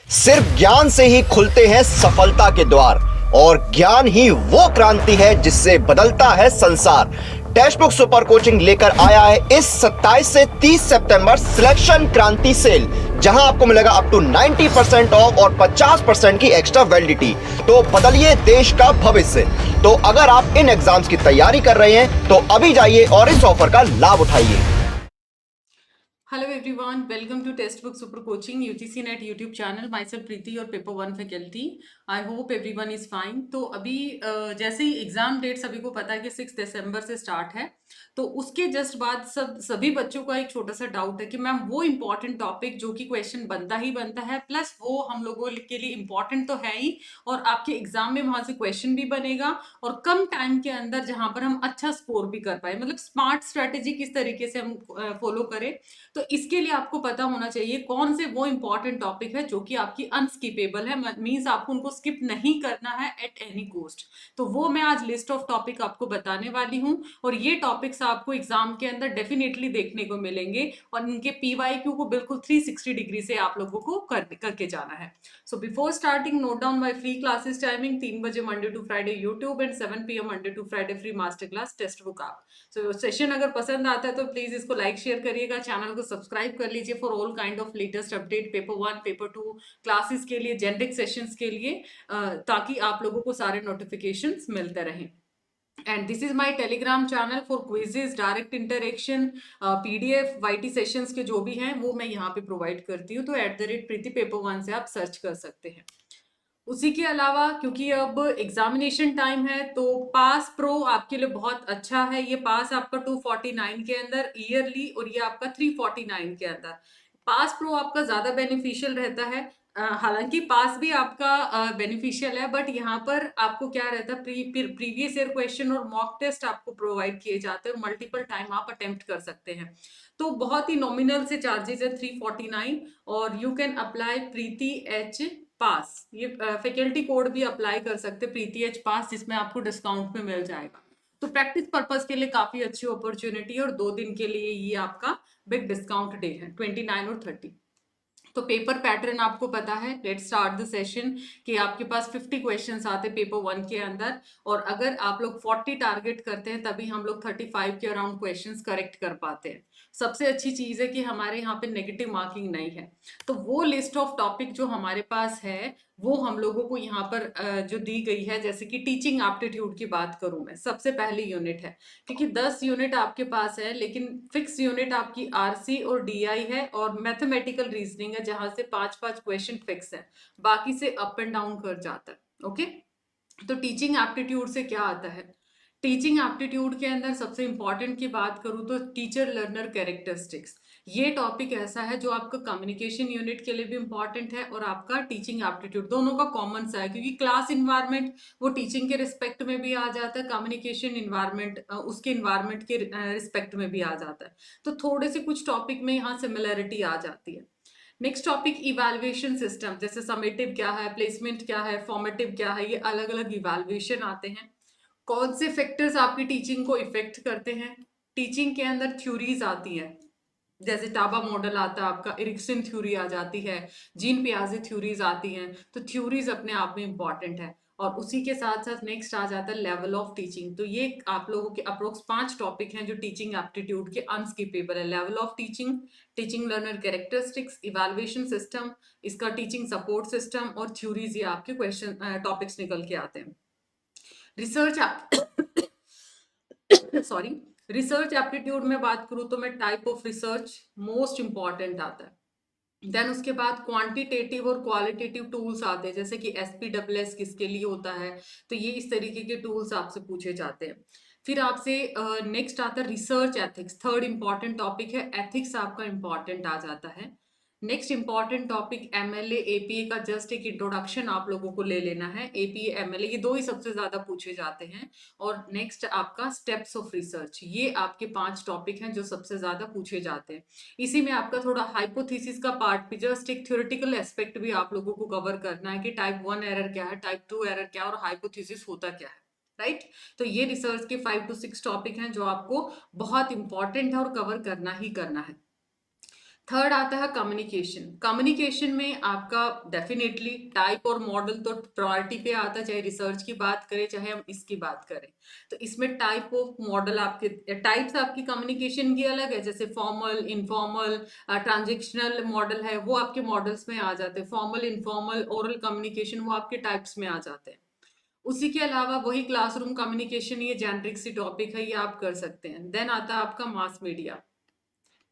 सिर्फ ज्ञान से ही खुलते हैं सफलता के द्वार और ज्ञान ही वो क्रांति है जिससे बदलता है संसार। टेक्स्ट बुक सुपर कोचिंग लेकर आया है इस 27 से 30 सितंबर सिलेक्शन क्रांति सेल, जहां आपको मिलेगा अप टू 90% ऑफ और 50% की एक्स्ट्रा वैलिडिटी। तो बदलिए देश का भविष्य। तो अगर आप इन एग्जाम्स की तैयारी कर रहे हैं तो अभी जाइए और इस ऑफर का लाभ उठाइए। Hello everyone, welcome to Textbook Super Coaching UGC Net YouTube channel. Myself Preeti, your paper 1 faculty. I hope everyone is fine. तो अभी जैसे ही एग्जाम डेट सभी को पता है कि 6 दिसंबर से स्टार्ट है, तो उसके जस्ट बाद सभी बच्चों का एक छोटा सा डाउट है कि मैम वो इम्पॉर्टेंट टॉपिक जो कि क्वेश्चन बनता ही बनता है, प्लस वो हम लोगों के लिए इम्पॉर्टेंट तो है ही, और आपके एग्जाम में वहां से क्वेश्चन भी बनेगा और कम टाइम के अंदर जहां पर हम अच्छा स्कोर भी कर पाए, मतलब स्मार्ट स्ट्रेटेजी किस तरीके से हम फॉलो करें। तो इसके लिए आपको पता होना चाहिए कौन से वो इंपॉर्टेंट टॉपिक है जो कि आपकी अनस्किपेबल है, मींस आपको उनको स्किप नहीं करना है एट एनी कॉस्ट। तो वो मैं आज लिस्ट ऑफ टॉपिक आपको बताने वाली हूँ और ये टॉपिक्स आपको एग्जाम के अंदर डेफिनेटली देखने को मिलेंगे और इनके पीवाईक्यू को बिल्कुल 360 डिग्री से आप लोगों को करके जाना है। So before starting, note down my free classes timing: 3 बजे Monday to Friday YouTube and 7 PM Monday to Friday free master class text book आप। सो सेशन अगर पसंद आता है तो प्लीज इसको लाइक शेयर करिएगा, चैनल को सब्सक्राइब कर लीजिए for all kind of latest update, paper 1 paper 2 classes के लिए, जेनेरिक सेशंस के लिए, ताकि आप लोगों को सारे नोटिफिकेशंस मिलते रहें। And this is my Telegram channel for quizzes, direct interaction, PDF, YT sessions के जो भी हैं वो मैं यहाँ पे प्रोवाइड करती हूँ। तो @प्रीति पेपर 1 से आप सर्च कर सकते हैं। उसी के अलावा क्योंकि अब एग्जामिनेशन टाइम है तो पास प्रो आपके लिए बहुत अच्छा है। ये पास आपका 249 के अंदर ईयरली और ये आपका 349 के अंदर। पास प्रो आपका ज्यादा बेनिफिशियल रहता है। हालांकि पास भी आपका बेनिफिशियल है, बट यहाँ पर आपको क्या रहता है, प्रीवियस ईयर क्वेश्चन और मॉक टेस्ट आपको प्रोवाइड किए जाते हैं, मल्टीपल टाइम आप अटेम्प्ट कर सकते हैं। तो बहुत ही नॉमिनल से चार्जेस है 349, और you can apply Preeti H pass. ये फैकल्टी कोड भी अप्लाई कर सकते हैं प्रीति एच पास, जिसमें आपको डिस्काउंट में मिल जाएगा। तो प्रैक्टिस पर्पस के लिए काफी अच्छी अपॉर्चुनिटी है और 2 दिन के लिए ये आपका बिग डिस्काउंट डे है, 29 और 30। तो पेपर पैटर्न आपको पता है, लेट स्टार्ट द सेशन, कि आपके पास 50 क्वेश्चंस आते हैं पेपर 1 के अंदर, और अगर आप लोग 40 टारगेट करते हैं तभी हम लोग 35 के अराउंड क्वेश्चंस करेक्ट कर पाते हैं। सबसे अच्छी चीज है कि हमारे यहाँ पे नेगेटिव मार्किंग नहीं है। तो वो लिस्ट ऑफ टॉपिक जो हमारे पास है वो हम लोगों को यहाँ पर जो दी गई है, जैसे कि टीचिंग एप्टीट्यूड की बात करूं मैं, सबसे पहली यूनिट है, क्योंकि 10 यूनिट आपके पास है लेकिन फिक्स यूनिट आपकी आरसी और डीआई है और मैथमेटिकल रीजनिंग है, जहां से 5-5 क्वेश्चन फिक्स है, बाकी से अप एंड डाउन कर जाता है। ओके, तो टीचिंग एप्टीट्यूड से क्या आता है? टीचिंग एप्टीट्यूड के अंदर सबसे इंपॉर्टेंट की बात करूं तो टीचर लर्नर कैरेक्टरिस्टिक्स। ये टॉपिक ऐसा है जो आपका कम्युनिकेशन यूनिट के लिए भी इंपॉर्टेंट है और आपका टीचिंग एप्टीट्यूड, दोनों का कॉमन सा है, क्योंकि क्लास इन्वायरमेंट वो टीचिंग के रिस्पेक्ट में भी आ जाता है, कम्युनिकेशन इन्वायरमेंट उसके इन्वायरमेंट के रिस्पेक्ट में भी आ जाता है। तो थोड़े से कुछ टॉपिक में यहाँ सिमिलरिटी आ जाती है। नेक्स्ट टॉपिक इवैल्यूएशन सिस्टम, जैसे समेटिव क्या है, प्लेसमेंट क्या है, फॉर्मेटिव क्या है, ये अलग अलग इवैल्यूएशन आते हैं। कौन से फैक्टर्स आपकी टीचिंग को इफेक्ट करते हैं? टीचिंग के अंदर थ्योरीज आती हैं, जैसे टाबा मॉडल आता है आपका, इरिक्सन थ्योरी आ जाती है, जीन पियाजे थ्योरीज आती हैं। तो थ्योरीज अपने आप में इंपॉर्टेंट है, और उसी के साथ साथ नेक्स्ट आ जाता है लेवल ऑफ टीचिंग। तो ये आप लोगों के अप्रोक्स 5 टॉपिक हैं जो टीचिंग एप्टीट्यूड के अनस्किपेबल है: level of teaching, teaching learner characteristics, evaluation system, इसका टीचिंग सपोर्ट सिस्टम और थ्योरीज, ये आपके क्वेश्चन टॉपिक्स निकल के आते हैं। रिसर्च सॉरी, रिसर्च एप्टीट्यूड में बात करूं तो मैं type of research most important आता है। देन उसके बाद क्वांटिटेटिव और क्वालिटेटिव टूल्स आते हैं, जैसे कि SPSS किसके लिए होता है, तो ये इस तरीके के टूल्स आपसे पूछे जाते हैं। फिर आपसे नेक्स्ट आता है research ethics, third important topic है, एथिक्स आपका इंपॉर्टेंट आ जाता है। Next important topic MLA APA का जस्ट एक इंट्रोडक्शन आप लोगों को ले लेना है। APA MLA ये 2 ही सबसे ज्यादा पूछे जाते हैं। और नेक्स्ट आपका स्टेप्स ऑफ रिसर्च, ये आपके 5 टॉपिक हैं जो सबसे ज्यादा पूछे जाते हैं। इसी में आपका थोड़ा हाइपोथेसिस का पार्ट भी, जस्ट एक थ्योरेटिकल एस्पेक्ट भी आप लोगों को कवर करना है कि टाइप 1 एरर क्या है, टाइप 2 एरर क्या है और हाइपोथेसिस होता क्या है, राइट। तो ये रिसर्च के 5 to 6 टॉपिक हैं जो आपको बहुत इंपॉर्टेंट है और कवर करना ही करना है। थर्ड आता है कम्युनिकेशन। कम्युनिकेशन में आपका डेफिनेटली टाइप और मॉडल तो प्रायोरिटी पे आता है, चाहे रिसर्च की बात करें चाहे हम इसकी बात करें। तो इसमें टाइप ऑफ मॉडल आपके टाइप्स आपकी कम्युनिकेशन की अलग है, जैसे फॉर्मल, इनफॉर्मल, ट्रांजेक्शनल मॉडल है, वो आपके मॉडल्स में आ जाते हैं। फॉर्मल, इनफॉर्मल, ओरल कम्युनिकेशन वो आपके टाइप्स में आ जाते हैं। उसी के अलावा वही क्लासरूम कम्युनिकेशन, ये जेनरिक सी टॉपिक है, ये आप कर सकते हैं। देन आता है आपका मास मीडिया।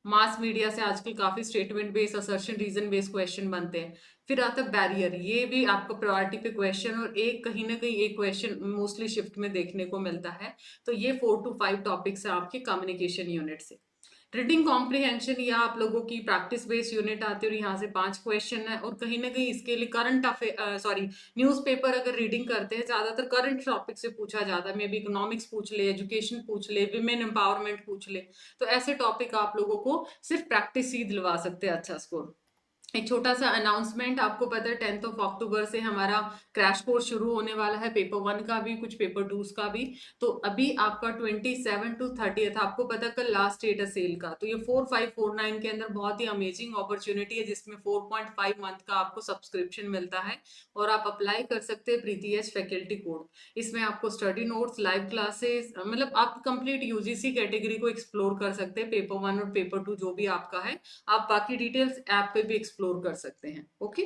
मास मीडिया से आजकल काफी statement based, assertion, reason based question बनते हैं। फिर आता है बैरियर, ये भी आपको प्रायोरिटी पे क्वेश्चन, और एक कहीं ना कहीं एक क्वेश्चन मोस्टली शिफ्ट में देखने को मिलता है। तो ये 4 to 5 टॉपिक्स है आपके कम्युनिकेशन यूनिट से। रीडिंग कॉम्प्रिहेंशन, या आप लोगों की प्रैक्टिस बेस्ड यूनिट आती है, और यहाँ से 5 क्वेश्चन है, और कहीं ना कहीं इसके लिए करंट अफेयर, सॉरी, न्यूज़पेपर अगर रीडिंग करते हैं, ज्यादातर करंट टॉपिक से पूछा जाता है। मे बी इकोनॉमिक्स पूछ ले, एजुकेशन पूछ ले, विमेन एम्पावरमेंट पूछ ले। तो ऐसे टॉपिक आप लोगों को सिर्फ प्रैक्टिस ही दिलवा सकते हैं अच्छा स्कोर। एक छोटा सा अनाउंसमेंट, आपको पता है 10 अक्टूबर से हमारा क्रैश कोर्स शुरू होने वाला है, पेपर 1 का भी, कुछ पेपर 2 का भी। तो अभी आपका 27 to 30 आपको पता है कल लास्ट डेट है सेल का। तो ये 4549 के अंदर बहुत ही अमेजिंग अपॉर्चुनिटी है, जिसमें 4.5 मंथ का आपको सब्सक्रिप्शन मिलता है, और आप अप्लाई कर सकते हैं प्रीति एच फैकल्टी कोड। इसमें आपको स्टडी नोट्स, लाइव क्लासेस, मतलब आप कंप्लीट यूजीसी कैटेगरी को एक्सप्लोर कर सकते हैं, पेपर 1 और पेपर 2 जो भी आपका है। आप बाकी डिटेल्स ऐप पे भी एक्सप्लोर कर सकते हैं। ओके।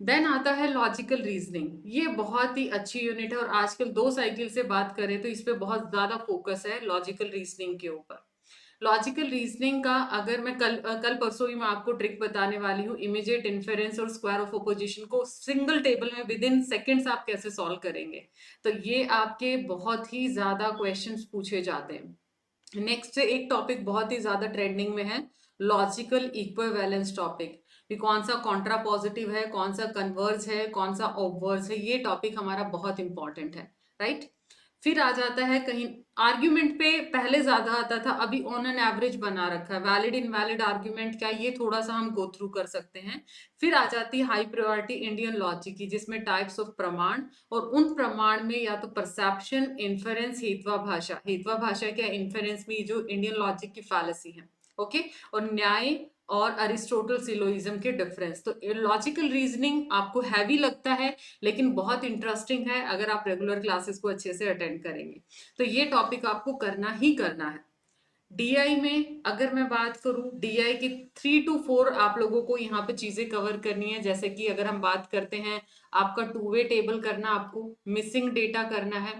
देन आता है लॉजिकल रीजनिंग। ये बहुत ही अच्छी यूनिट है, और आजकल 2 साइकिल से बात करें तो इस पे बहुत ज्यादा फोकस है लॉजिकल रीजनिंग के ऊपर। लॉजिकल रीजनिंग का अगर मैं कल परसों ही मैं आपको ट्रिक बताने वाली हूँ, इमीडिएट इन्फेरेंस और स्क्वायर ऑफ अपोजिशन को सिंगल टेबल में विद इन सेकेंड्स आप कैसे सॉल्व करेंगे। तो ये आपके बहुत ही ज्यादा क्वेश्चंस पूछे जाते हैं। नेक्स्ट एक टॉपिक बहुत ही ज्यादा ट्रेंडिंग में है, लॉजिकल इक्विवेलेंस टॉपिक। कि कौन सा कॉन्ट्रा पॉजिटिव है, कौन सा कन्वर्ज है, कौन सा ऑब्वर्स है, ये टॉपिक हमारा बहुत इंपॉर्टेंट है, राइट। फिर आ जाता है कहीं आर्ग्यूमेंट पे, पहले ज्यादा आता था, अभी ऑन एन एवरेज बना रखा है। वैलिड इनवैलिड आर्ग्यूमेंट क्या, ये थोड़ा सा हम गो थ्रू कर सकते हैं। फिर आ जाती है हाई प्रायोरिटी इंडियन लॉजिक की, जिसमें टाइप्स ऑफ प्रमाण, और उन प्रमाण में या तो परसेप्शन, इन्फेरेंस, हेतवा भाषा। हेतवा भाषा क्या, इन्फेरेंस में जो इंडियन लॉजिक की फैलेसी है। ओके। और न्याय और अरिस्टोटल सिलोइज्म के डिफरेंस। तो लॉजिकल रीजनिंग आपको हैवी लगता है, लेकिन बहुत इंटरेस्टिंग है अगर आप रेगुलर क्लासेस को अच्छे से अटेंड करेंगे। तो ये टॉपिक आपको करना ही करना है। डीआई में अगर मैं बात करूं, डीआई की 3 to 4 आप लोगों को यहाँ पे चीजें कवर करनी है। जैसे कि अगर हम बात करते हैं, आपका 2 वे टेबल करना, आपको मिसिंग डेटा करना है,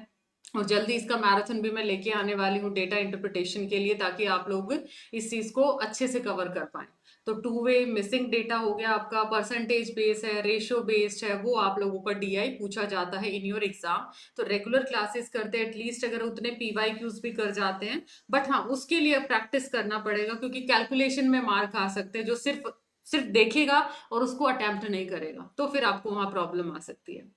और जल्दी इसका मैराथन भी मैं लेके आने वाली हूँ डेटा इंटरप्रिटेशन के लिए, ताकि आप लोग इस चीज को अच्छे से कवर कर पाए। तो 2 वे मिसिंग डेटा हो गया आपका, परसेंटेज बेस है, रेशियो बेस्ड है, वो आप लोगों का डीआई पूछा जाता है इन योर एग्जाम। तो रेगुलर क्लासेस करते हैं, एटलीस्ट अगर उतने पीवाईक्यूज भी कर जाते हैं, बट हाँ उसके लिए प्रैक्टिस करना पड़ेगा, क्योंकि कैलकुलेशन में मार खा सकते हैं जो सिर्फ सिर्फ देखेगा और उसको अटेम्प्ट नहीं करेगा, तो फिर आपको वहां प्रॉब्लम आ सकती है।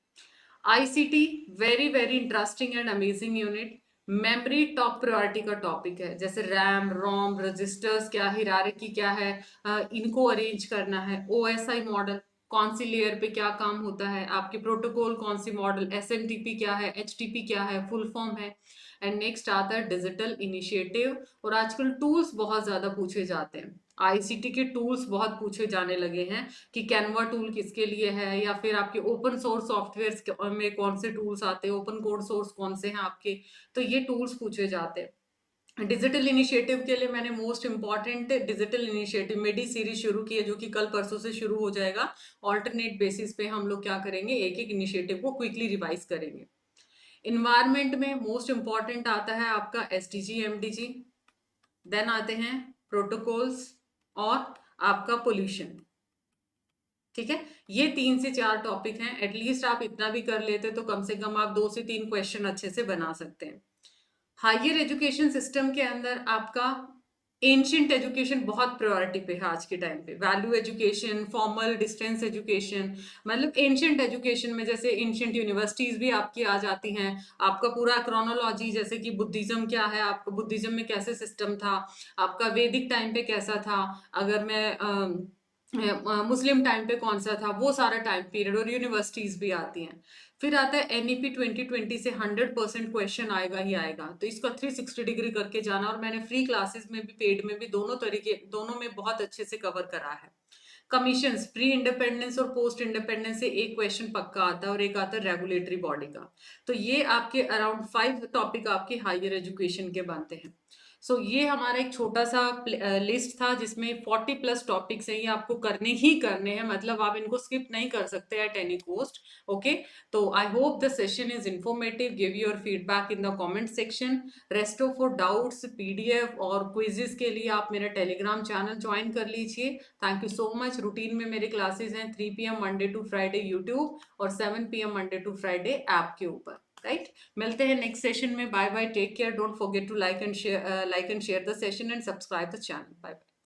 ICT very very interesting and amazing unit. Memory top priority का टॉपिक है, जैसे रैम, रोम, रजिस्टर्स क्या, हिरारिकी क्या है, इनको अरेंज करना है, ओएसआई मॉडल कौन सी लेयर पे क्या काम होता है, आपके प्रोटोकॉल कौन सी मॉडल, एसएमटीपी क्या है, एचटीपी क्या है, फुल फॉर्म है। एंड नेक्स्ट आता है डिजिटल इनिशिएटिव। और आजकल टूल्स बहुत ज्यादा पूछे जाते हैं, आईसीटी के टूल्स बहुत पूछे जाने लगे हैं, कि कैनवा टूल किसके लिए है, या फिर आपके ओपन सोर्स सॉफ्टवेयर में कौन से टूल्स आते हैं, ओपन कोड सोर्स कौन से हैं आपके। तो ये टूल्स पूछे जाते हैं। डिजिटल इनिशिएटिव के लिए मैंने मोस्ट इंपॉर्टेंट डिजिटल इनिशिएटिव मेडी सीरीज शुरू की है, जो कि कल परसों से शुरू हो जाएगा। ऑल्टरनेट बेसिस पे हम लोग क्या करेंगे, एक एक इनिशिएटिव को क्विकली रिवाइज करेंगे। इन्वायरमेंट में मोस्ट इंपॉर्टेंट आता है आपका एसडीजी, एमडीजी। देन आते हैं प्रोटोकॉल्स, और आपका पोल्यूशन। ठीक है, ये 3 से 4 टॉपिक हैं। एटलीस्ट आप इतना भी कर लेते तो कम से कम आप 2 से 3 क्वेश्चन अच्छे से बना सकते हैं। हायर एजुकेशन सिस्टम के अंदर आपका एंशियंट एजुकेशन बहुत प्रायोरिटी पे है आज के टाइम पे। Value education, formal, distance education, मतलब एंशियंट एजुकेशन में जैसे एंशियंट यूनिवर्सिटीज भी आपकी आ जाती हैं। आपका पूरा क्रोनोलॉजी, जैसे कि बुद्धिज्म क्या है, आपका बुद्धिज्म में कैसे सिस्टम था, आपका वैदिक टाइम पे कैसा था। अगर मैं मुस्लिम टाइम पे कौन सा था, वो सारा टाइम पीरियड, और यूनिवर्सिटीज भी आती हैं। फिर आता है एनईपी 2020 से 100% क्वेश्चन आएगा ही आएगा, तो इसका 360 डिग्री करके जाना, और मैंने फ्री क्लासेस में भी पेड में भी दोनों में बहुत अच्छे से कवर करा है। कमीशंस, प्री इंडिपेंडेंस और पोस्ट इंडिपेंडेंस से एक क्वेश्चन पक्का आता है और एक आता है रेगुलेटरी बॉडी का। तो ये आपके अराउंड 5 टॉपिक आपके हायर एजुकेशन के बनते हैं। ये हमारा एक छोटा सा लिस्ट था जिसमें 40 प्लस टॉपिक्स हैं, ये आपको करने ही करने हैं, मतलब आप इनको स्किप नहीं कर सकते एट एनी कॉस्ट। ओके, तो I hope the session is informative. Give your feedback in the comment section. Rest of for doubts, PDF और क्विजेस के लिए आप मेरा टेलीग्राम चैनल ज्वाइन कर लीजिए। Thank you so much. Routine में मेरे क्लासेस हैं 3 PM Monday to Friday YouTube और 7 PM Monday to Friday app के ऊपर, राइट। मिलते हैं नेक्स्ट सेशन में। Bye bye, take care, don't forget to like and share the session and subscribe the channel. Bye.